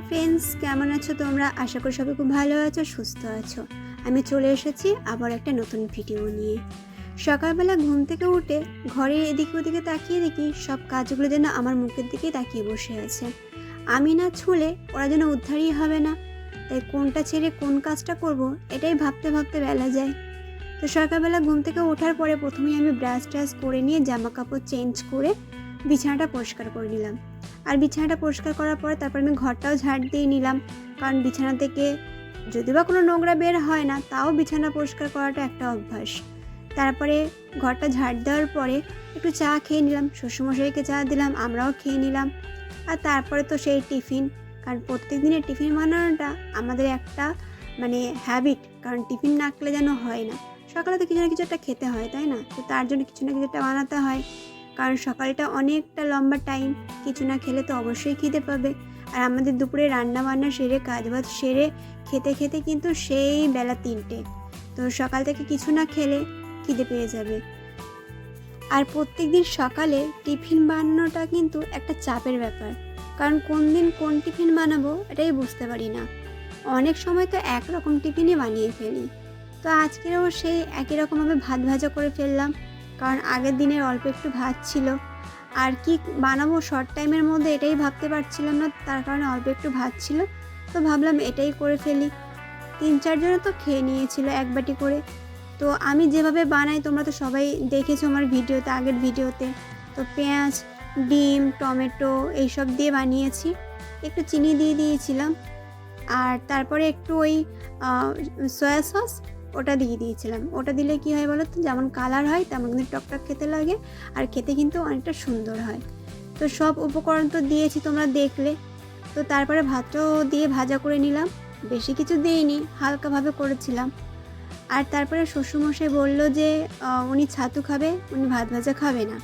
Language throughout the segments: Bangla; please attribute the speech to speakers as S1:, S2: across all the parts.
S1: তো ফ্রেন্ডস, কেমন আছো তোমরা? আশা করি সবাই খুব ভালো আছো, সুস্থ আছো। আমি চলে এসেছি আবার একটা নতুন ভিডিও নিয়ে। সকালবেলা ঘুম থেকে উঠে ঘরের এদিকে ওদিকে তাকিয়ে দেখি সব কাজগুলো যেন আমার মুখের দিকেই তাকিয়ে বসে আছে। আমি না ছুলে ওরা যেন উদ্ধারই হবে না। তাই কোনটা ছেড়ে কোন কাজটা করব এটাই ভাবতে ভাবতে বেলা যায়। তো সকালবেলা ঘুম থেকে ওঠার পরে প্রথমেই আমি ব্রাশ ট্রাশ করে নিয়ে জামা কাপড় চেঞ্জ করে বিছানাটা পরিষ্কার করে নিলাম। আর বিছানাটা পরিষ্কার করার পরে তারপর আমি ঘরটাও ঝাড় দিয়ে নিলাম, কারণ বিছানা থেকে যদি বা কোনো নোংরা বের হয় না, তাও বিছানা পরিষ্কার করাটা একটা অভ্যাস। তারপরে ঘরটা ঝাড় দেওয়ার পরে একটু চা খেয়ে নিলাম, শ্বশুরমশাইকে চা দিলাম, আমরাও খেয়ে নিলাম। আর তারপরে তো সেই টিফিন, কারণ প্রত্যেক দিনের টিফিন বানানোটা আমাদের একটা হ্যাবিট, কারণ টিফিন না খেলে যেন হয় না। সকালে তো কিছু না কিছু একটা খেতে হয়, তাই না? তো তার জন্য কিছু না কিছু একটা বানাতে হয়, কারণ সকালটা অনেকটা লম্বা টাইম, কিছু না খেলে তো অবশ্যই খিদে পাবে। আর আমাদের দুপুরে রান্না বান্না সেরে কাজবাজ সেরে খেতে খেতে কিন্তু সেই বেলা 3টে। তো সকাল থেকে কিছু না খেলে খিদে পেয়ে যাবে। আর প্রত্যেক দিন সকালে টিফিন বানানোটা কিন্তু একটা চাপের ব্যাপার, কারণ কোন দিন কোন টিফিন বানাবো এটাই বুঝতে পারি না। অনেক সময় তো একরকম টিফিনই বানিয়ে ফেলি। তো আজকেরও সেই একই রকমভাবে ভাত ভাজা করে ফেললাম, কারণ আগের দিনের অল্প একটু ভাত ছিল। আর কি বানাবো শর্ট টাইমের মধ্যে এটাই ভাবতে পারছিলাম না, তার কারণে অল্প একটু ভাত ছিল। তো ভাবলাম এটাই করে ফেলি। 3-4 জনে তো খেয়ে নিয়েছিল এক বাটি করে। তো আমি যেভাবে বানাই তোমরা তো সবাই দেখেছো আমার ভিডিওতে, আগের ভিডিওতে। তো পেঁয়াজ, ডিম, টমেটো এইসব দিয়ে বানিয়েছি। একটু চিনি দিয়ে দিয়েছিলাম, আর তারপরে একটু ওই সয়া সস ওটা দিয়ে দিয়েছিলাম। ওটা দিলে কি হয় বলো তো, যেমন কালার হয় তেমন কিন্তু টকটক খেতে লাগে, আর খেতে কিন্তু অনেকটা সুন্দর হয়। তো সব উপকরণ তো দিয়েছি, তোমরা দেখলে। তো তারপরে ভাতটাও দিয়ে ভাজা করে নিলাম, বেশি কিছু দিইনি, হালকাভাবে করেছিলাম। আর তারপরে শ্বশুরমশাই বলল যে উনি ছাতু খাবে, উনি ভাত ভাজা খাবে না।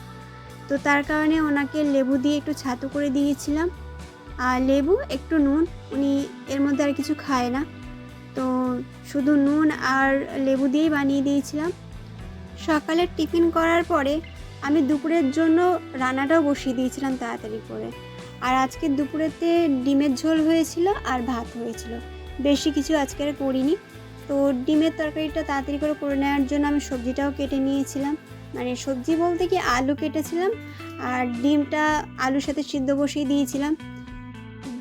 S1: তো তার কারণে ওনাকে লেবু দিয়ে একটু ছাতু করে দিয়েছিলাম। আর লেবু একটু নুন, উনি এর মধ্যে আর কিছু খায় না, তো শুধু নুন আর লেবু দিয়েই বানিয়ে দিয়েছিলাম। সকালের টিফিন করার পরে আমি দুপুরের জন্য রান্নাটাও বসিয়ে দিয়েছিলাম তাড়াতাড়ি করে। আর আজকে দুপুরেতে ডিমের ঝোল হয়েছিল আর ভাত হয়েছিল, বেশি কিছু আজকে আর করিনি। তো ডিমের তরকারিটা তাড়াতাড়ি করে নেওয়ার জন্য আমি সবজিটাও কেটে নিয়েছিলাম, সবজি বলতে কি আলু কেটেছিলাম, আর ডিমটা আলুর সাথে সিদ্ধ বসিয়ে দিয়েছিলাম।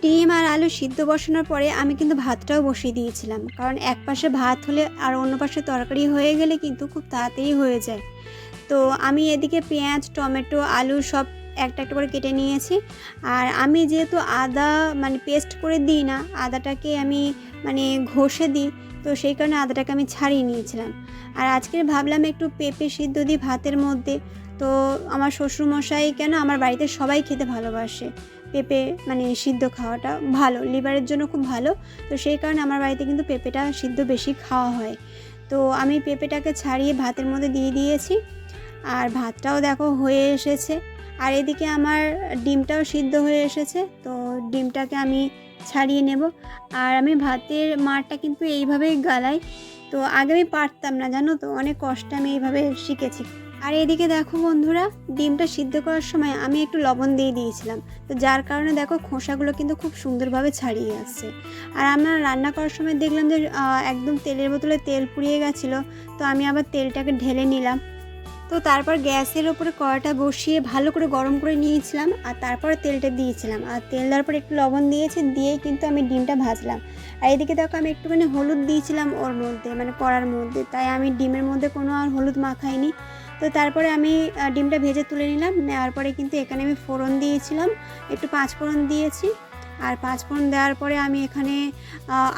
S1: ডিম আর আলু সিদ্ধ বসানোর পরে আমি কিন্তু ভাতটাও বসিয়ে দিয়েছিলাম, কারণ এক পাশে ভাত হলে আর অন্য পাশে তরকারি হয়ে গেলে কিন্তু খুব তাড়াতাড়ি হয়ে যায়। তো আমি এদিকে পেঁয়াজ, টমেটো, আলু সব একটা একটা করে কেটে নিয়েছি। আর আমি যেহেতু আদা পেস্ট করে দিই না, আদাটাকে আমি ঘষে দিই, তো সেই কারণে আদাটাকে আমি ছাড়িয়ে নিয়েছিলাম। আর আজকে ভাবলাম একটু পেঁপে সিদ্ধ দিই ভাতের মধ্যে। তো আমার শ্বশুরমশাই কেন, আমার বাড়িতে সবাই খেতে ভালোবাসে পেঁপে, সিদ্ধ খাওয়াটা ভালো, লিভারের জন্য খুব ভালো। তো সেই কারণে আমার বাড়িতে কিন্তু পেঁপেটা সিদ্ধ বেশি খাওয়া হয়। তো আমি পেঁপেটাকে ছাড়িয়ে ভাতের মধ্যে দিয়ে দিয়েছি, আর ভাতটাও দেখো হয়ে এসেছে। আর এদিকে আমার ডিমটাও সিদ্ধ হয়ে এসেছে, তো ডিমটাকে আমি ছাড়িয়ে নেব। আর আমি ভাতের মাড়টা কিন্তু এইভাবেই গালাই। তো আগে আমি পারতাম না, জানো তো, অনেক কষ্টে আমি এইভাবে শিখেছি। আর এদিকে দেখো বন্ধুরা, ডিমটা সিদ্ধ করার সময় আমি একটু লবণ দিয়ে দিয়েছিলাম, তো যার কারণে দেখো খোসাগুলো কিন্তু খুব সুন্দরভাবে ছাড়িয়ে আসছে। আর আমরা রান্না করার সময় দেখলাম যে একদম তেলের বোতলে তেল পুড়িয়ে গেছিলো, তো আমি আবার তেলটাকে ঢেলে নিলাম। তো তারপর গ্যাসের ওপরে কড়াটা বসিয়ে ভালো করে গরম করে নিয়েছিলাম, আর তারপরে তেলটা দিয়েছিলাম। আর তেল দেওয়ার পর একটু লবণ দিয়েছি, দিয়েই কিন্তু আমি ডিমটা ভাজলাম। আর এদিকে দেখো আমি একটুখানি হলুদ দিয়েছিলাম ওর মধ্যে, কড়ার মধ্যে, তাই আমি ডিমের মধ্যে কোনো আর হলুদ মাখাইনি। তো তারপরে আমি ডিমটা ভেজে তুলে নিলাম। নেওয়ার পরে কিন্তু এখানে আমি ফোড়ন দিয়েছিলাম, একটু 5 ফোড়ন দিয়েছি। আর 5 ফোড়ন দেওয়ার পরে আমি এখানে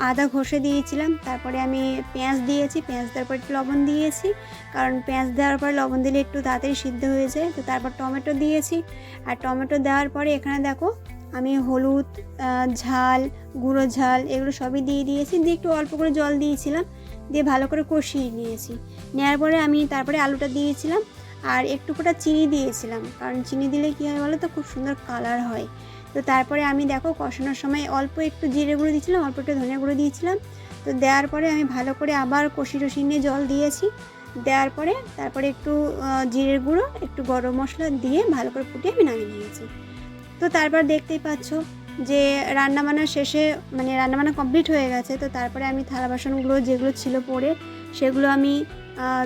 S1: আদা ঘষে দিয়েছিলাম। তারপরে আমি পেঁয়াজ দিয়েছি, পেঁয়াজ দেওয়ার পর একটু লবণ দিয়েছি, কারণ পেঁয়াজ দেওয়ার পরে লবণ দিলে একটু তাড়াতাড়ি সিদ্ধ হয়ে যায়। তো তারপর টমেটো দিয়েছি। আর টমেটো দেওয়ার পরে এখানে দেখো আমি হলুদ, ঝাল, গুঁড়ো ঝাল এগুলো সবই দিয়ে দিয়েছি, দিয়ে একটু অল্প করে জল দিয়েছিলাম, দিয়ে ভালো করে কষিয়ে নিয়েছি। নেওয়ার পরে আমি তারপরে আলুটা দিয়েছিলাম, আর একটু ফোঁটা চিনি দিয়েছিলাম, কারণ চিনি দিলে কী হয় বলো তো, খুব সুন্দর কালার হয়। তো তারপরে আমি দেখো কষানোর সময় অল্প একটু জিরে গুঁড়ো দিয়েছিলাম, অল্প একটু ধনে গুঁড়ো দিয়েছিলাম। তো দেওয়ার পরে আমি ভালো করে আবার কষি নিয়ে জল দিয়েছি। দেওয়ার পরে তারপরে একটু জিরের গুঁড়ো, একটু গরম মশলা দিয়ে ভালো করে ফুটিয়ে আমি নামিয়ে নিয়েছি। তো তারপর দেখতেই পাচ্ছ যে রান্নাবান্না শেষে মানে রান্নাবান্না কমপ্লিট হয়ে গেছে, তো তারপরে আমি থালা বাসনগুলো যেগুলো ছিল পরে সেগুলো আমি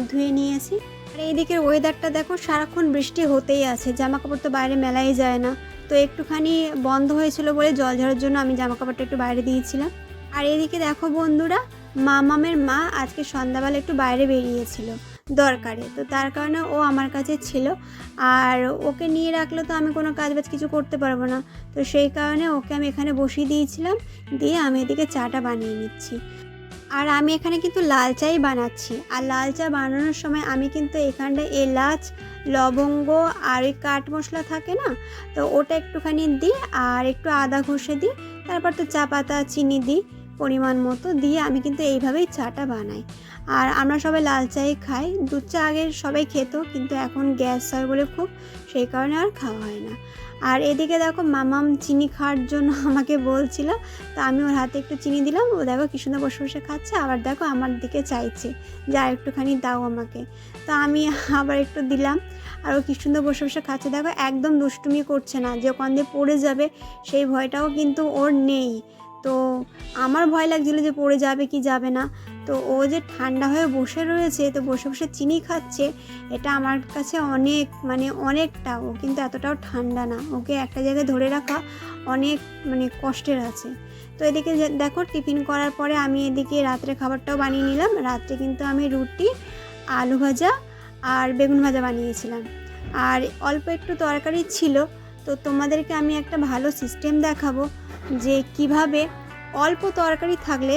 S1: ধুয়ে নিয়েছি। আর এইদিকের ওয়েদারটা দেখো, সারাক্ষণ বৃষ্টি হতেই আছে, জামা কাপড় তো বাইরে মেলাই যায় না। তো একটুখানি বন্ধ হয়েছিল বলে জল ঝরার জন্য আমি জামা কাপড়টা একটু বাইরে দিয়েছিলাম। আর এদিকে দেখো বন্ধুরা, মামামের মা আজকে সন্ধ্যাবেলা একটু বাইরে বেরিয়েছিল দরকারে, তো তার কারণে ও আমার কাছে ছিল। আর ওকে নিয়ে রাখলে তো আমি কোনো কাজবাজ কিছু করতে পারবো না, তো সেই কারণে ওকে আমি এখানে বসিয়ে দিয়েছিলাম, দিয়ে আমি এদিকে চাটা বানিয়ে নিচ্ছি। আর আমি এখানে কিন্তু লাল চাই বানাচ্ছি। আর লাল চা বানানোর সময় আমি কিন্তু এখানটায় এলাচ, লবঙ্গ আর ওই কাঠ মশলা থাকে না, তো ওটা একটুখানি দিই আর একটু আদা ঘষে দিই, তারপর তো চা পাতা চিনি দিই পরিমাণ মতো, দিয়ে আমি কিন্তু এইভাবেই চাটা বানাই। আর আমরা সবাই লাল চাই খাই, দুধ চা আগে সবাই খেত, কিন্তু এখন গ্যাস হয় বলে খুব, সেই কারণে আর খাওয়া হয় না। আর এদিকে দেখো মামাম চিনি খাওয়ার জন্য আমাকে বলছিল, তো আমি ওর হাতে একটু চিনি দিলাম, ও দেখো কি সুন্দর বসে বসে খাচ্ছে, আবার দেখো আমার দিকে চাইছে যে আর একটুখানি দাও আমাকে, তো আমি আবার একটু দিলাম। আর ও কি সুন্দর বসে বসে খাচ্ছে, দেখো একদম দুষ্টুমি করছে না, যে ওখান দিয়ে পড়ে যাবে সেই ভয়টাও কিন্তু ওর নেই। তো আমার ভয় লাগছিলো যে পড়ে যাবে কি যাবে না, তো ও যে ঠান্ডা হয়ে বসে রয়েছে, তো বসে বসে চিনি খাচ্ছে, এটা আমার কাছে অনেক মানে অনেকটা, ও কিন্তু এতটাও ঠান্ডা না, ওকে একটা জায়গায় ধরে রাখা অনেক মানে কষ্টের আছে। তো এদিকে দেখো টিফিন করার পরে আমি এদিকে রাত্রে খাবারটাও বানিয়ে নিলাম। রাত্রে কিন্তু আমি রুটি, আলু ভাজা আর বেগুন ভাজা বানিয়েছিলাম, আর অল্প একটু তরকারি ছিল। তো তোমাদেরকে আমি একটা ভালো সিস্টেম দেখাবো যে কিভাবে অল্প তরকারি থাকলে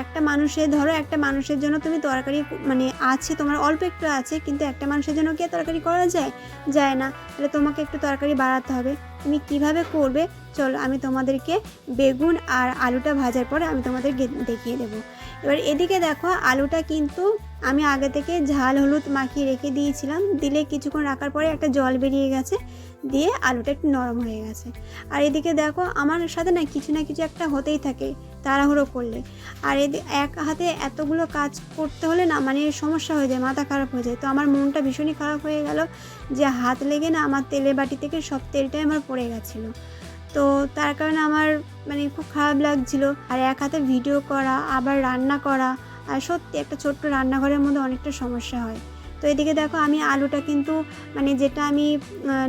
S1: একটা মানুষের, ধরো একটা মানুষের জন্য তুমি তরকারি মানে আছে তোমার অল্প একটু আছে, কিন্তু একটা মানুষের জন্য কি তরকারি করা যায় না, তাহলে তোমাকে একটু তরকারি বাড়াতে হবে। তুমি কিভাবে করবে চলো আমি তোমাদেরকে বেগুন আর আলুটা ভাজার পরে আমি তোমাদেরকে দেখিয়ে দেবো। এবার এদিকে দেখো আলুটা কিন্তু আমি আগে থেকে ঝাল হলুদ মাখিয়ে রেখে দিয়েছিলাম, দিলে কিছুক্ষণ রাখার পরে একটা জল বেরিয়ে গেছে, দিয়ে আলুটা একটু নরম হয়ে গেছে। আর এদিকে দেখো আমার সাথে না কিছু একটা হতেই থাকে তাড়াহুড়ো করলে, আর এক হাতে এতগুলো কাজ করতে হলে না মানে সমস্যা হয়ে যায়, মাথা খারাপ হয়ে যায়। তো আমার মনটা ভীষণই খারাপ হয়ে গেল যে হাত লেগে না আমার তেলের বাটি থেকে সব তেলটাই আমার পড়ে গেছিলো, তো তার কারণে আমার মানে খুব খারাপ লাগছিলো। আর এক হাতে ভিডিও করা আবার রান্না করা, আর সত্যি একটা ছোট্ট রান্নাঘরের মধ্যে অনেকটা সমস্যা হয়। তো এদিকে দেখো আমি আলুটা কিন্তু মানে যেটা আমি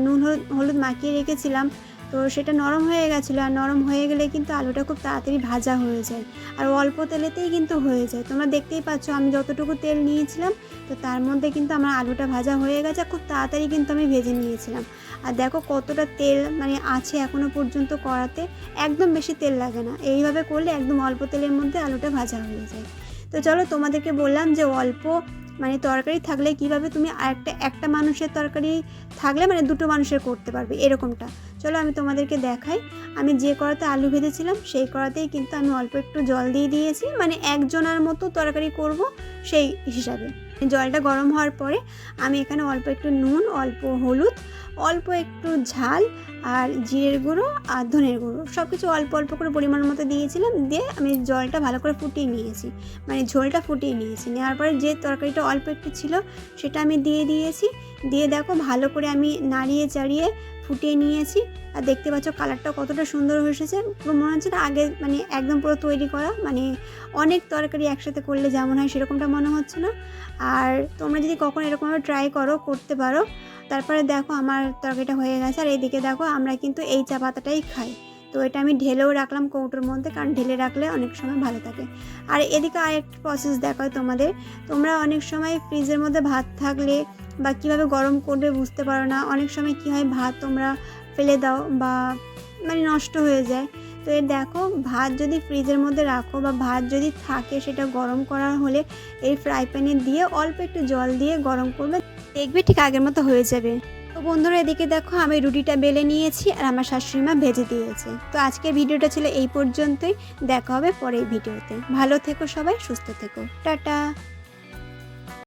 S1: নুন হলুদ মাখিয়ে রেখেছিলাম, তো সেটা নরম হয়ে গেছিলো, আর নরম হয়ে গেলে কিন্তু আলুটা খুব তাড়াতাড়ি ভাজা হয়ে যায়, আর অল্প তেলেতেই কিন্তু হয়ে যায়। তোমরা দেখতেই পাচ্ছ আমি যতটুকু তেল নিয়েছিলাম, তো তার মধ্যে কিন্তু আমার আলুটা ভাজা হয়ে গেছে, খুব তাড়াতাড়ি কিন্তু আমি ভেজে নিয়েছিলাম। আর দেখো কতটা তেল মানে আছে এখনও পর্যন্ত কড়াতে, একদম বেশি তেল লাগে না, এইভাবে করলে একদম অল্প তেলের মধ্যে আলুটা ভাজা হয়ে যায়। তো চলো তোমাদেরকে বললাম যে অল্প মানে তরকারি থাকলে কিভাবে তুমি একটা মানুষের তরকারি থাকলে মানে দুটো মানুষের করতে পারবে এরকমটা। চলো আমি তোমাদেরকে দেখাই। আমি যে কড়াতে আলু ভেজেছিলাম সেই কড়াতেই কিন্তু আমি অল্প একটু জল দিয়ে দিয়েছি, মানে একজনের মতো তরকারি করব সেই হিসাবে। জলটা গরম হওয়ার পরে আমি এখানে অল্প একটু নুন, অল্প হলুদ, অল্প একটু ঝাল আর জিরের গুঁড়ো আর ধনের গুঁড়ো সব কিছু অল্প অল্প করে পরিমাণ মতো দিয়েছিলাম, দিয়ে আমি জলটা ভালো করে ফুটিয়ে নিয়েছি, মানে ঝোলটা ফুটিয়ে নিয়েছি। নেওয়ার পরে যে তরকারিটা অল্প একটু ছিল সেটা আমি দিয়ে দিয়েছি, দিয়ে দেখো ভালো করে আমি নাড়িয়ে চাড়িয়ে ফুটিয়ে নিয়েছি। আর দেখতে পাচ্ছ কালারটা কতটা সুন্দর এসেছে, পুরো মনে হচ্ছে না আগে মানে একদম পুরো তৈরি করা, মানে অনেক তরকারি একসাথে করলে যেমন হয় সেরকমটা মনে হচ্ছে না। আর তোমরা যদি কখনো এরকমভাবে ট্রাই করতে পারো। তারপরে দেখো আমার তরকারিটা হয়ে গেছে। আর এইদিকে দেখো আমরা কিন্তু এই চা পাতাটাই খাই, তো এটা আমি ঢেলেও রাখলাম কৌটোর মধ্যে, কারণ ঢেলে রাখলে অনেক সময় ভালো থাকে। আর এদিকে আরেকটা প্রসেস দেখায় তোমাদের, তোমরা অনেক সময় ফ্রিজের মধ্যে ভাত থাকলে বা কীভাবে গরম করবে বুঝতে পারো না, অনেক সময় কী হয় ভাত তোমরা ফেলে দাও বা মানে নষ্ট হয়ে যায়। তো এই দেখো ভাত যদি ফ্রিজের মধ্যে রাখো বা ভাত যদি থাকে সেটা গরম করা হলে এই ফ্রাই প্যানে দিয়ে অল্প একটু জল দিয়ে গরম করবে, দেখবে ঠিক আগের মতো হয়ে যাবে। তো বন্ধুরা এদিকে দেখো আমি রুটিটা বেলে নিয়েছি আর আমার শাশুড়ি মা ভেজে দিয়েছে। তো আজকের ভিডিওটা ছিল এই পর্যন্তই, দেখা হবে পরের ভিডিওতে। ভালো থেকো সবাই, সুস্থ থেকো, টাটা।